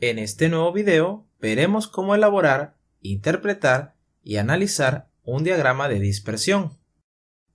En este nuevo video veremos cómo elaborar, interpretar y analizar un diagrama de dispersión.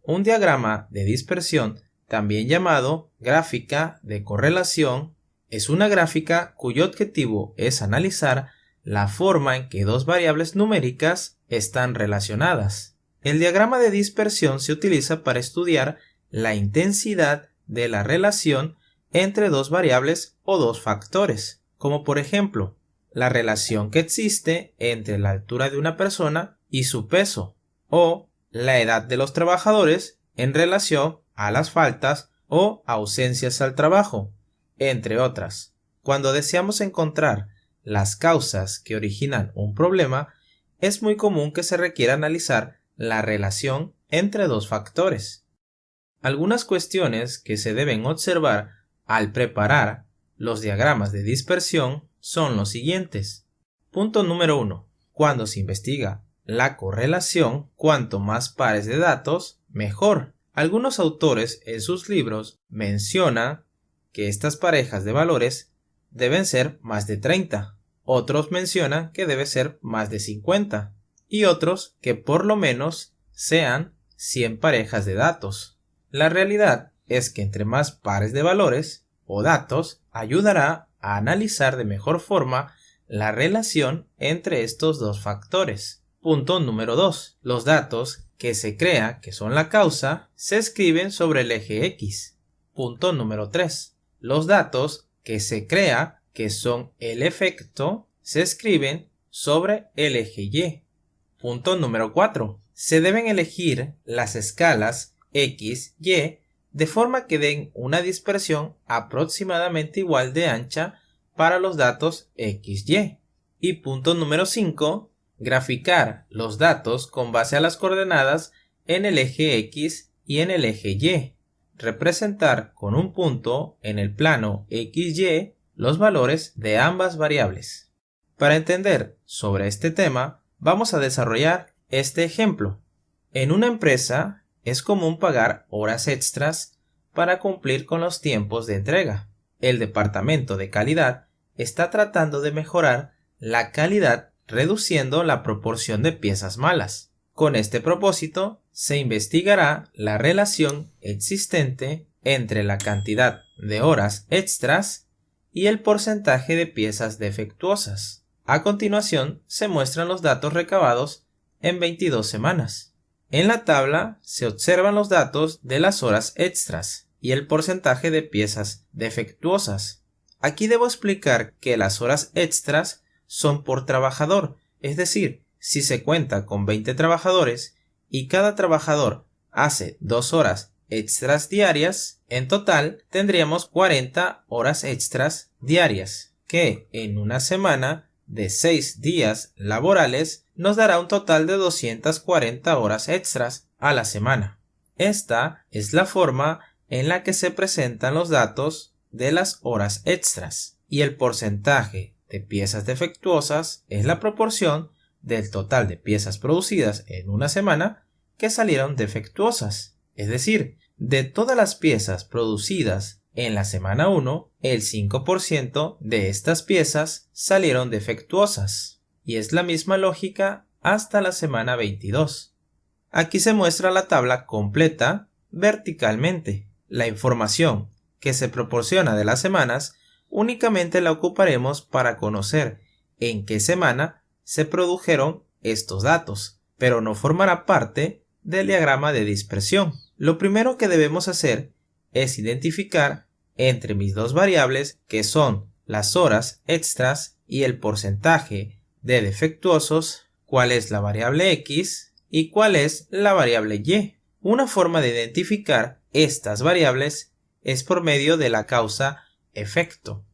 Un diagrama de dispersión, también llamado gráfica de correlación, es una gráfica cuyo objetivo es analizar la forma en que dos variables numéricas están relacionadas. El diagrama de dispersión se utiliza para estudiar la intensidad de la relación entre dos variables o dos factores, como por ejemplo, la relación que existe entre la altura de una persona y su peso, o la edad de los trabajadores en relación a las faltas o ausencias al trabajo, entre otras. Cuando deseamos encontrar las causas que originan un problema, es muy común que se requiera analizar la relación entre dos factores. Algunas cuestiones que se deben observar al preparar los diagramas de dispersión son los siguientes. Punto número 1. Cuando se investiga la correlación, cuanto más pares de datos, mejor. Algunos autores en sus libros mencionan que estas parejas de valores deben ser más de 30. Otros mencionan que debe ser más de 50. Y otros que por lo menos sean 100 parejas de datos. La realidad es que entre más pares de valores o datos ayudará a analizar de mejor forma la relación entre estos dos factores. Punto número 2. Los datos que se crea que son la causa se escriben sobre el eje X. Punto número 3. Los datos que se crea que son el efecto se escriben sobre el eje Y. Punto número 4. Se deben elegir las escalas X, Y de forma que den una dispersión aproximadamente igual de ancha para los datos X, Y. Y punto número 5. Graficar los datos con base a las coordenadas en el eje X y en el eje Y. Representar con un punto en el plano XY los valores de ambas variables. Para entender sobre este tema, vamos a desarrollar este ejemplo. En una empresa es común pagar horas extras para cumplir con los tiempos de entrega. El departamento de calidad está tratando de mejorar la calidad reduciendo la proporción de piezas malas. Con este propósito, se investigará la relación existente entre la cantidad de horas extras y el porcentaje de piezas defectuosas. A continuación, se muestran los datos recabados en 22 semanas. En la tabla se observan los datos de las horas extras y el porcentaje de piezas defectuosas. Aquí debo explicar que las horas extras son por trabajador, es decir, si se cuenta con 20 trabajadores y cada trabajador hace 2 horas extras diarias, en total tendríamos 40 horas extras diarias, que en una semana de 6 días laborales nos dará un total de 240 horas extras a la semana. Esta es la forma en la que se presentan los datos de las horas extras y el porcentaje de piezas defectuosas es la proporción del total de piezas producidas en una semana que salieron defectuosas. Es decir, de todas las piezas producidas en la semana 1, el 5% de estas piezas salieron defectuosas. Y es la misma lógica hasta la semana 22. Aquí se muestra la tabla completa verticalmente. La información que se proporciona de las semanas únicamente la ocuparemos para conocer en qué semana se produjeron estos datos, pero no formará parte del diagrama de dispersión. Lo primero que debemos hacer es identificar entre mis dos variables, que son las horas extras y el porcentaje de defectuosos, cuál es la variable X y cuál es la variable Y. Una forma de identificar estas variables es por medio de la causa efecto.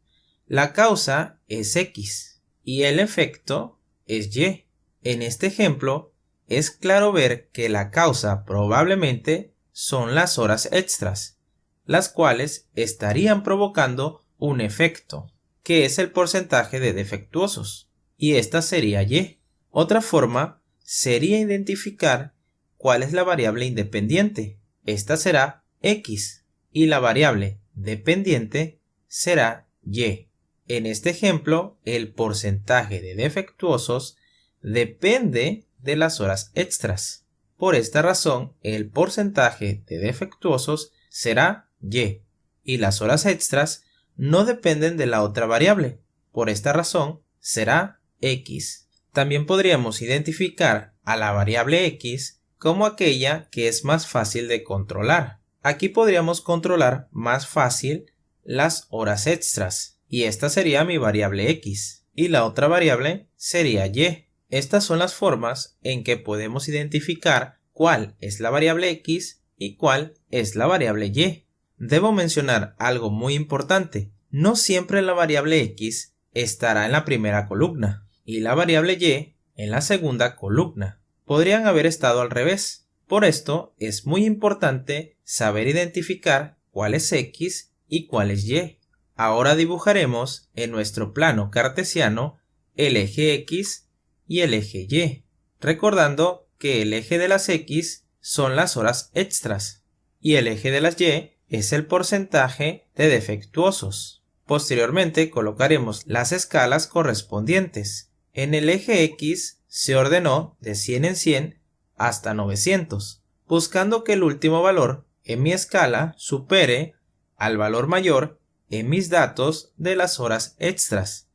La causa es X y el efecto es Y. En este ejemplo, es claro ver que la causa probablemente son las horas extras, las cuales estarían provocando un efecto, que es el porcentaje de defectuosos, y esta sería Y. Otra forma sería identificar cuál es la variable independiente. Esta será X y la variable dependiente será Y. En este ejemplo, el porcentaje de defectuosos depende de las horas extras. Por esta razón, el porcentaje de defectuosos será Y y las horas extras no dependen de la otra variable. Por esta razón, será X. También podríamos identificar a la variable X como aquella que es más fácil de controlar. Aquí podríamos controlar más fácil las horas extras y esta sería mi variable X y la otra variable sería Y. Estas son las formas en que podemos identificar cuál es la variable X y cuál es la variable Y. Debo mencionar algo muy importante. No siempre la variable X estará en la primera columna y la variable Y en la segunda columna. Podrían haber estado al revés. Por esto es muy importante saber identificar cuál es X y cuál es Y. Ahora dibujaremos en nuestro plano cartesiano el eje X y el eje Y, recordando que el eje de las X son las horas extras y el eje de las Y es el porcentaje de defectuosos. Posteriormente colocaremos las escalas correspondientes. En el eje X se ordenó de 100 en 100 hasta 900, buscando que el último valor en mi escala supere al valor mayor en mis datos de las horas extras,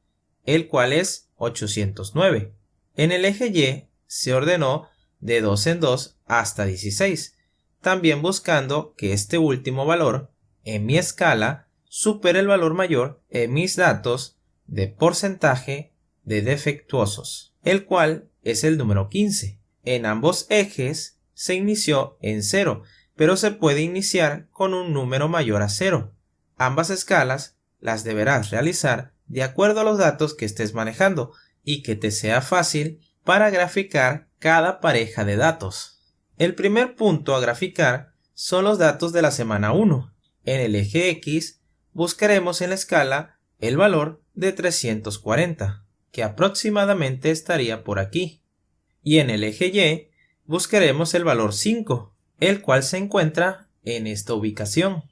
el cual es 809. En el eje Y se ordenó de 2 en 2 hasta 16, también buscando que este último valor en mi escala supere el valor mayor en mis datos de porcentaje de defectuosos, el cual es el número 15. En ambos ejes se inició en 0, pero se puede iniciar con un número mayor a 0. Ambas escalas las deberás realizar de acuerdo a los datos que estés manejando y que te sea fácil para graficar cada pareja de datos. El primer punto a graficar son los datos de la semana 1. En el eje X buscaremos en la escala el valor de 340, que aproximadamente estaría por aquí. Y en el eje Y buscaremos el valor 5, el cual se encuentra en esta ubicación.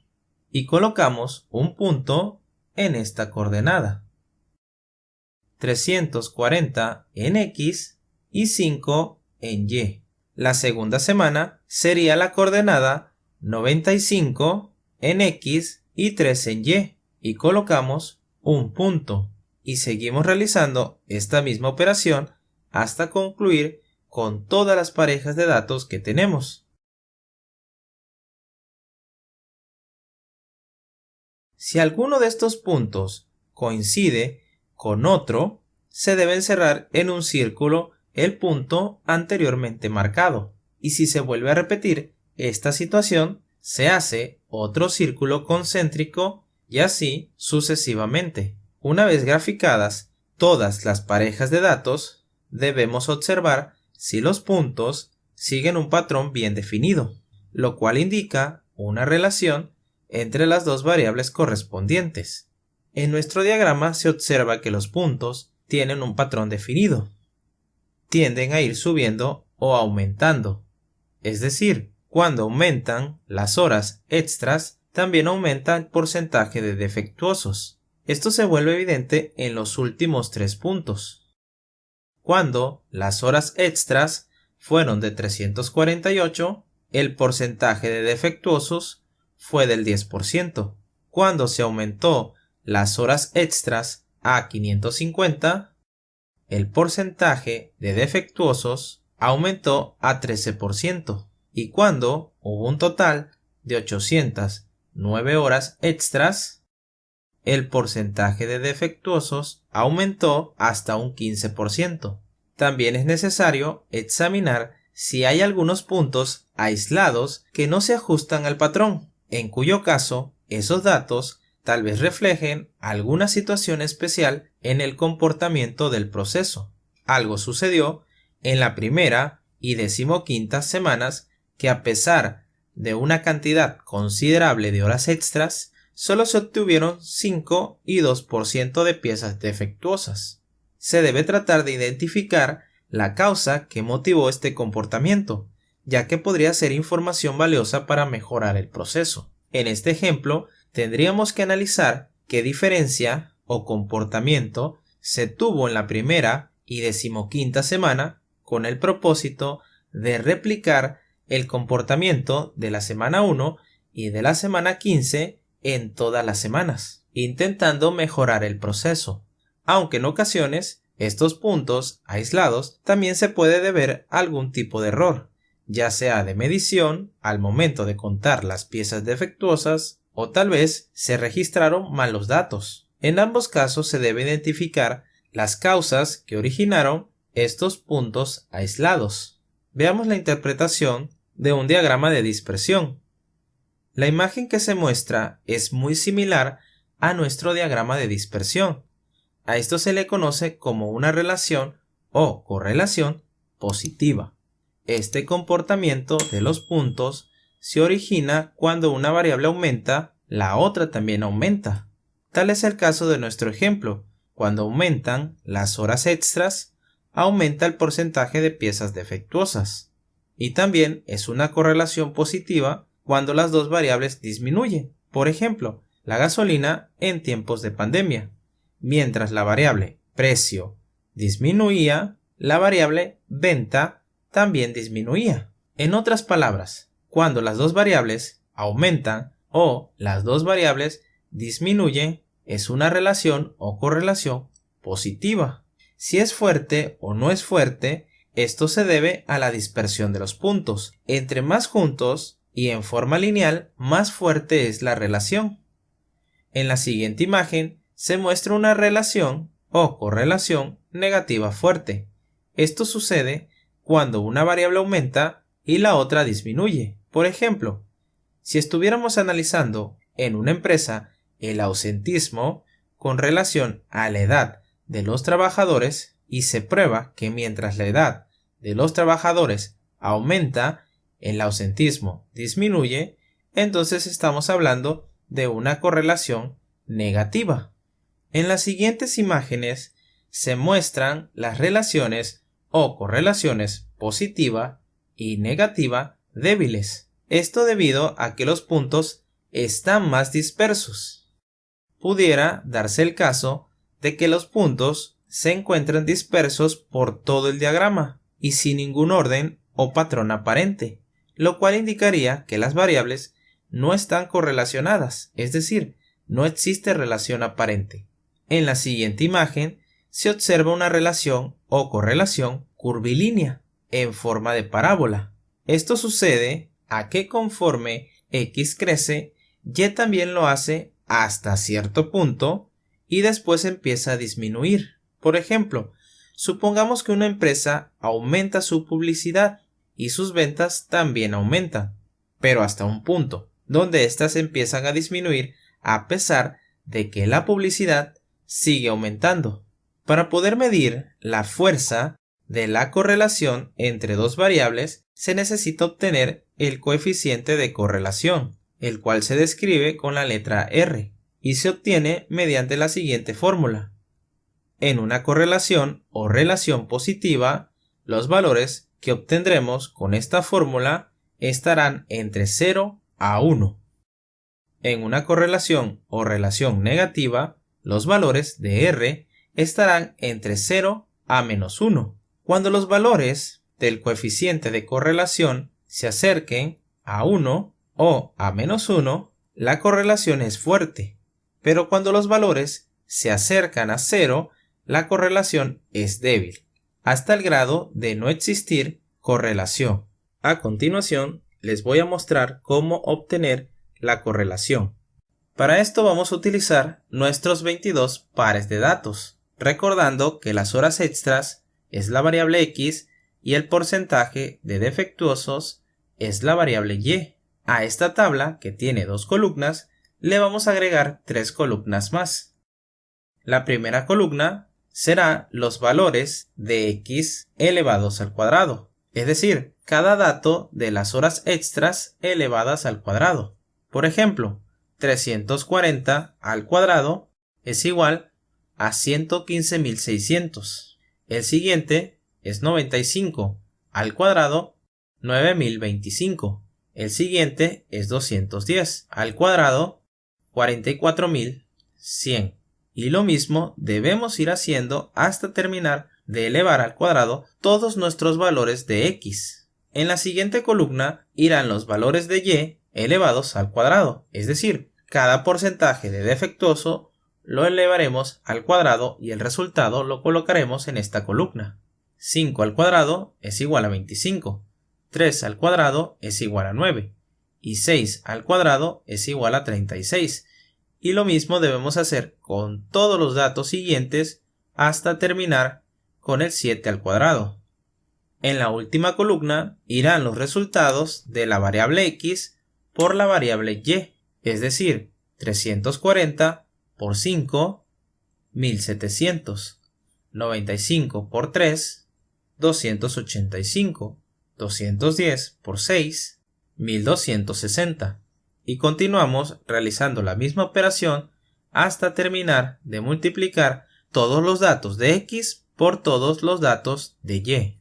Y colocamos un punto en esta coordenada. 340 en X y 5 en Y. La segunda semana sería la coordenada 95 en X y 3 en Y colocamos un punto y seguimos realizando esta misma operación hasta concluir con todas las parejas de datos que tenemos. Si alguno de estos puntos coincide con otro, se debe encerrar en un círculo el punto anteriormente marcado, y si se vuelve a repetir esta situación, se hace otro círculo concéntrico y así sucesivamente. Una vez graficadas todas las parejas de datos, debemos observar si los puntos siguen un patrón bien definido, lo cual indica una relación entre las dos variables correspondientes. En nuestro diagrama se observa que los puntos tienen un patrón definido. Tienden a ir subiendo o aumentando. Es decir, cuando aumentan las horas extras, también aumenta el porcentaje de defectuosos. Esto se vuelve evidente en los últimos 3 puntos. Cuando las horas extras fueron de 348, el porcentaje de defectuosos fue del 10%. Cuando se aumentó las horas extras a 550, el porcentaje de defectuosos aumentó a 13%. Y cuando hubo un total de 809 horas extras, el porcentaje de defectuosos aumentó hasta un 15%. También es necesario examinar si hay algunos puntos aislados que no se ajustan al patrón, en cuyo caso esos datos tal vez reflejen alguna situación especial en el comportamiento del proceso. Algo sucedió en la primera y 15ª semanas que, a pesar de una cantidad considerable de horas extras, solo se obtuvieron 5 y 2% de piezas defectuosas. Se debe tratar de identificar la causa que motivó este comportamiento, ya que podría ser información valiosa para mejorar el proceso. En este ejemplo, tendríamos que analizar qué diferencia o comportamiento se tuvo en la primera y 15ª semana con el propósito de replicar el comportamiento de la semana 1 y de la semana 15 en todas las semanas, intentando mejorar el proceso, aunque en ocasiones estos puntos aislados también se puede deber a algún tipo de error, ya sea de medición al momento de contar las piezas defectuosas o tal vez se registraron mal los datos. En ambos casos se debe identificar las causas que originaron estos puntos aislados. Veamos la interpretación de un diagrama de dispersión. La imagen que se muestra es muy similar a nuestro diagrama de dispersión. A esto se le conoce como una relación o correlación positiva. Este comportamiento de los puntos se origina cuando una variable aumenta, la otra también aumenta. Tal es el caso de nuestro ejemplo. Cuando aumentan las horas extras, aumenta el porcentaje de piezas defectuosas. Y también es una correlación positiva cuando las dos variables disminuyen. Por ejemplo, la gasolina en tiempos de pandemia. Mientras la variable precio disminuía, la variable venta también disminuía. En otras palabras, cuando las dos variables aumentan o las dos variables disminuyen, es una relación o correlación positiva. Si es fuerte o no es fuerte, esto se debe a la dispersión de los puntos. Entre más juntos y en forma lineal, más fuerte es la relación. En la siguiente imagen se muestra una relación o correlación negativa fuerte. Esto sucede cuando una variable aumenta y la otra disminuye. Por ejemplo, si estuviéramos analizando en una empresa el ausentismo con relación a la edad de los trabajadores y se prueba que mientras la edad de los trabajadores aumenta, el ausentismo disminuye, entonces estamos hablando de una correlación negativa. En las siguientes imágenes se muestran las relaciones o correlaciones positiva y negativa débiles. Esto debido a que los puntos están más dispersos. Pudiera darse el caso de que los puntos se encuentran dispersos por todo el diagrama y sin ningún orden o patrón aparente, lo cual indicaría que las variables no están correlacionadas, es decir, no existe relación aparente. En la siguiente imagen se observa una relación o correlación curvilínea en forma de parábola. Esto sucede a que conforme X crece, Y también lo hace hasta cierto punto y después empieza a disminuir. Por ejemplo, supongamos que una empresa aumenta su publicidad y sus ventas también aumentan, pero hasta un punto, donde éstas empiezan a disminuir a pesar de que la publicidad sigue aumentando. Para poder medir la fuerza de la correlación entre dos variables, se necesita obtener el coeficiente de correlación, el cual se describe con la letra R, y se obtiene mediante la siguiente fórmula. En una correlación o relación positiva, los valores que obtendremos con esta fórmula estarán entre 0 a 1. En una correlación o relación negativa, los valores de R estarán entre 0 a menos 1. Cuando los valores del coeficiente de correlación se acerquen a 1 o a menos 1, la correlación es fuerte, pero cuando los valores se acercan a 0, la correlación es débil, hasta el grado de no existir correlación. A continuación, les voy a mostrar cómo obtener la correlación. Para esto vamos a utilizar nuestros 22 pares de datos, recordando que las horas extras es la variable X y el porcentaje de defectuosos es la variable Y. A esta tabla, que tiene 2 columnas, le vamos a agregar 3 columnas más. La primera columna será los valores de X elevados al cuadrado, es decir, cada dato de las horas extras elevadas al cuadrado. Por ejemplo, 340 al cuadrado es igual a 115.600. El siguiente es 95 al cuadrado, 9.025. El siguiente es 210 al cuadrado, 44.100. Y lo mismo debemos ir haciendo hasta terminar de elevar al cuadrado todos nuestros valores de x. En la siguiente columna irán los valores de y elevados al cuadrado, es decir, cada porcentaje de defectuoso lo elevaremos al cuadrado y el resultado lo colocaremos en esta columna. 5 al cuadrado es igual a 25, 3 al cuadrado es igual a 9 y 6 al cuadrado es igual a 36. Y lo mismo debemos hacer con todos los datos siguientes hasta terminar con el 7 al cuadrado. En la última columna irán los resultados de la variable x por la variable y, es decir, 340 por 5, 1700, 95 por 3, 285, 210 por 6, 1260. Y continuamos realizando la misma operación hasta terminar de multiplicar todos los datos de x por todos los datos de y.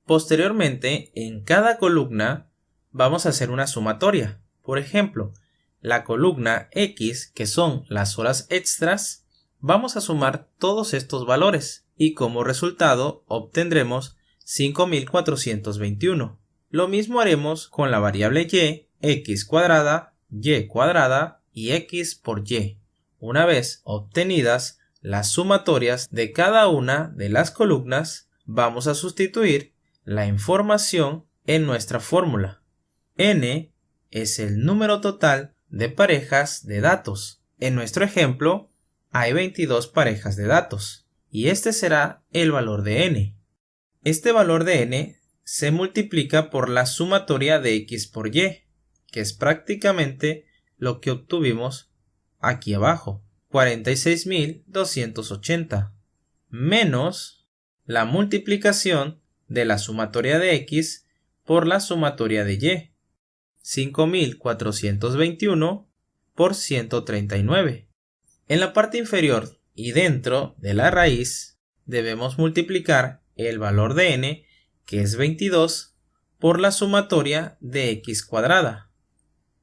Posteriormente, en cada columna vamos a hacer una sumatoria. Por ejemplo, la columna x, que son las horas extras, vamos a sumar todos estos valores y como resultado obtendremos 5421. Lo mismo haremos con la variable y, x cuadrada, y cuadrada y x por y. Una vez obtenidas las sumatorias de cada una de las columnas, vamos a sustituir la información en nuestra fórmula. N es el número total de parejas de datos. En nuestro ejemplo, hay 22 parejas de datos y este será el valor de n. Este valor de n se multiplica por la sumatoria de x por y, que es prácticamente lo que obtuvimos aquí abajo, 46.280, menos la multiplicación de la sumatoria de x por la sumatoria de y, 5.421 por 139. En la parte inferior y dentro de la raíz debemos multiplicar el valor de n, que es 22, por la sumatoria de x cuadrada,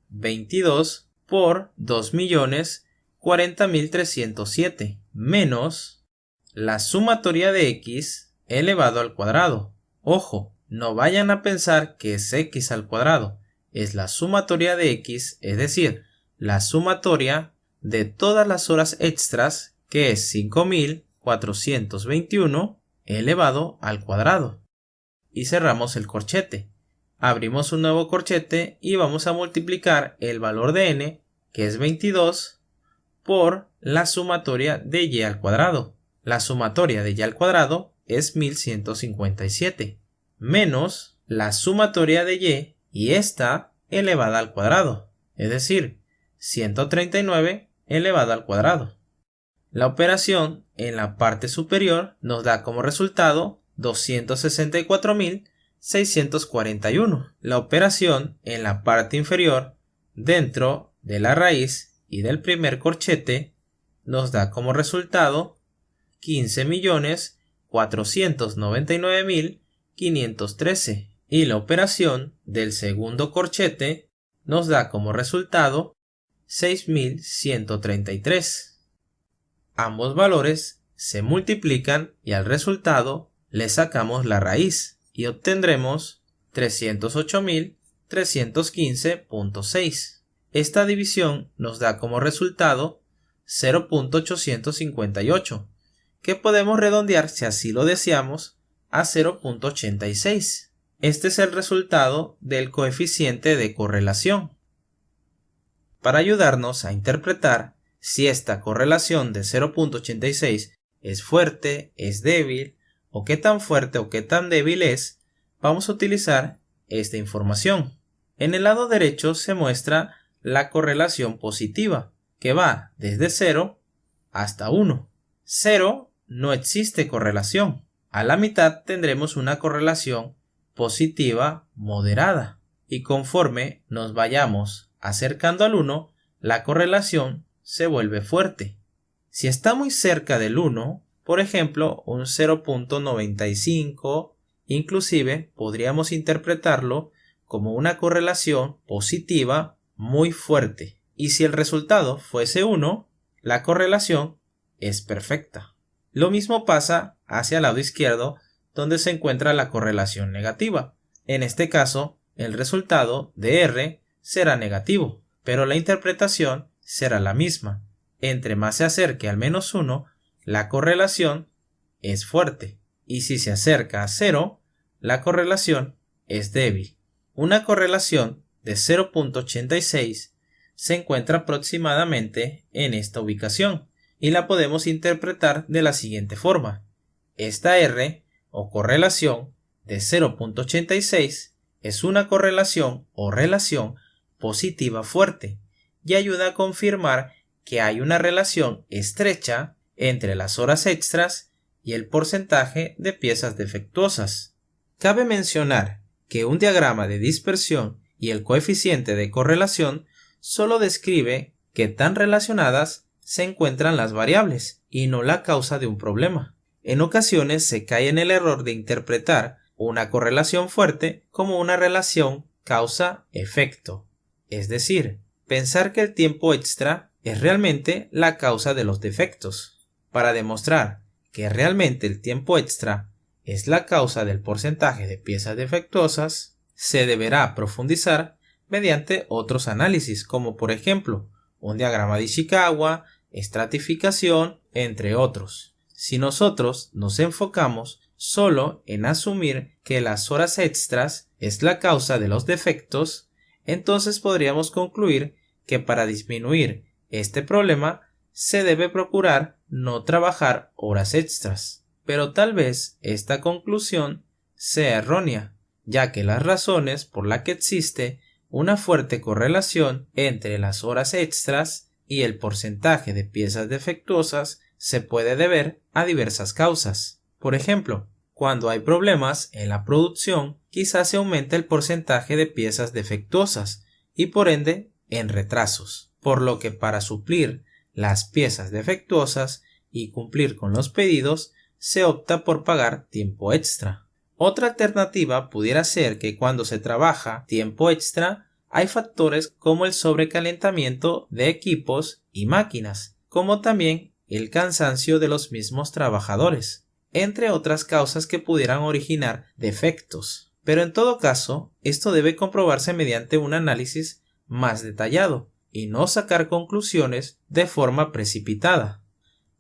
22 por 2.040.307, menos la sumatoria de x elevado al cuadrado. Ojo, no vayan a pensar que es x al cuadrado, es la sumatoria de x, es decir, la sumatoria de todas las horas extras, que es 5.421 elevado al cuadrado. Y cerramos el corchete. Abrimos un nuevo corchete y vamos a multiplicar el valor de n, que es 22, por la sumatoria de y al cuadrado. La sumatoria de y al cuadrado es 1157, menos la sumatoria de y esta elevada al cuadrado, es decir, 139 elevado al cuadrado. La operación en la parte superior nos da como resultado 264.641. La operación en la parte inferior, dentro de la raíz y del primer corchete, nos da como resultado 15.499.513. Y la operación del segundo corchete nos da como resultado 6.133. Ambos valores se multiplican y al resultado le sacamos la raíz y obtendremos 308.315.6. Esta división nos da como resultado 0.858, que podemos redondear, si así lo deseamos, a 0.86. Este es el resultado del coeficiente de correlación. Para ayudarnos a interpretar si esta correlación de 0.86 es fuerte, es débil, o qué tan fuerte o qué tan débil es, vamos a utilizar esta información. En el lado derecho se muestra la correlación positiva, que va desde 0 hasta 1. 0 no existe correlación. A la mitad tendremos una correlación positiva moderada. Y conforme nos vayamos acercando al 1, la correlación se vuelve fuerte. Si está muy cerca del 1, por ejemplo, un 0.95, inclusive podríamos interpretarlo como una correlación positiva muy fuerte. Y si el resultado fuese 1, la correlación es perfecta. Lo mismo pasa hacia el lado izquierdo, donde se encuentra la correlación negativa. En este caso, el resultado de R será negativo, pero la interpretación será la misma. Entre más se acerque al -1, la correlación es fuerte, y si se acerca a 0, la correlación es débil. Una correlación de 0.86 se encuentra aproximadamente en esta ubicación, y la podemos interpretar de la siguiente forma. Esta R, o correlación, de 0.86 es una correlación o relación positiva fuerte, y ayuda a confirmar que hay una relación estrecha entre las horas extras y el porcentaje de piezas defectuosas. Cabe mencionar que un diagrama de dispersión y el coeficiente de correlación solo describe qué tan relacionadas se encuentran las variables y no la causa de un problema. En ocasiones se cae en el error de interpretar una correlación fuerte como una relación causa-efecto, es decir, pensar que el tiempo extra es realmente la causa de los defectos. Para demostrar que realmente el tiempo extra es la causa del porcentaje de piezas defectuosas, se deberá profundizar mediante otros análisis, como por ejemplo un diagrama de Ishikawa, estratificación, entre otros. Si nosotros nos enfocamos solo en asumir que las horas extras es la causa de los defectos, entonces podríamos concluir que para disminuir este problema se debe procurar no trabajar horas extras. Pero tal vez esta conclusión sea errónea, ya que las razones por las que existe una fuerte correlación entre las horas extras y el porcentaje de piezas defectuosas se puede deber a diversas causas. Por ejemplo, cuando hay problemas en la producción, quizás se aumente el porcentaje de piezas defectuosas y por ende en retrasos, por lo que para suplir las piezas defectuosas y cumplir con los pedidos se opta por pagar tiempo extra. Otra alternativa pudiera ser que cuando se trabaja tiempo extra hay factores como el sobrecalentamiento de equipos y máquinas, como también el cansancio de los mismos trabajadores, entre otras causas que pudieran originar defectos. Pero en todo caso, esto debe comprobarse mediante un análisis más detallado y no sacar conclusiones de forma precipitada.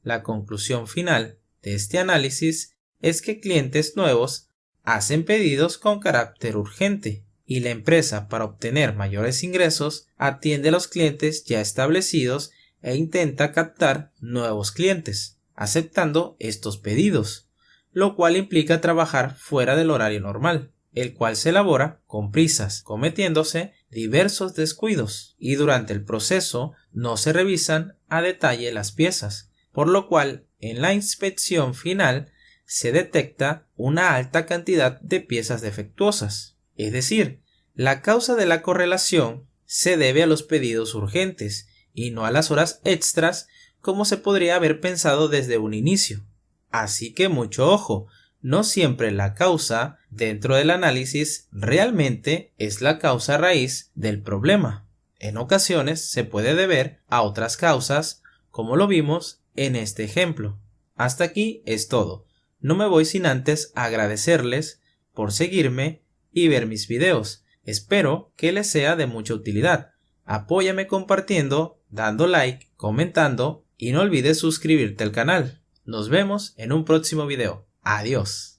La conclusión final de este análisis es que clientes nuevos hacen pedidos con carácter urgente y la empresa, para obtener mayores ingresos, atiende a los clientes ya establecidos e intenta captar nuevos clientes, aceptando estos pedidos, lo cual implica trabajar fuera del horario normal, el cual se elabora con prisas, cometiéndose diversos descuidos, y durante el proceso no se revisan a detalle las piezas, por lo cual en la inspección final se detecta una alta cantidad de piezas defectuosas. Es decir, la causa de la correlación se debe a los pedidos urgentes y no a las horas extras como se podría haber pensado desde un inicio. Así que mucho ojo, no siempre la causa dentro del análisis realmente es la causa raíz del problema. En ocasiones se puede deber a otras causas, como lo vimos en este ejemplo. Hasta aquí es todo. No me voy sin antes agradecerles por seguirme y ver mis videos. Espero que les sea de mucha utilidad. Apóyame compartiendo, dando like, comentando y no olvides suscribirte al canal. Nos vemos en un próximo video. Adiós.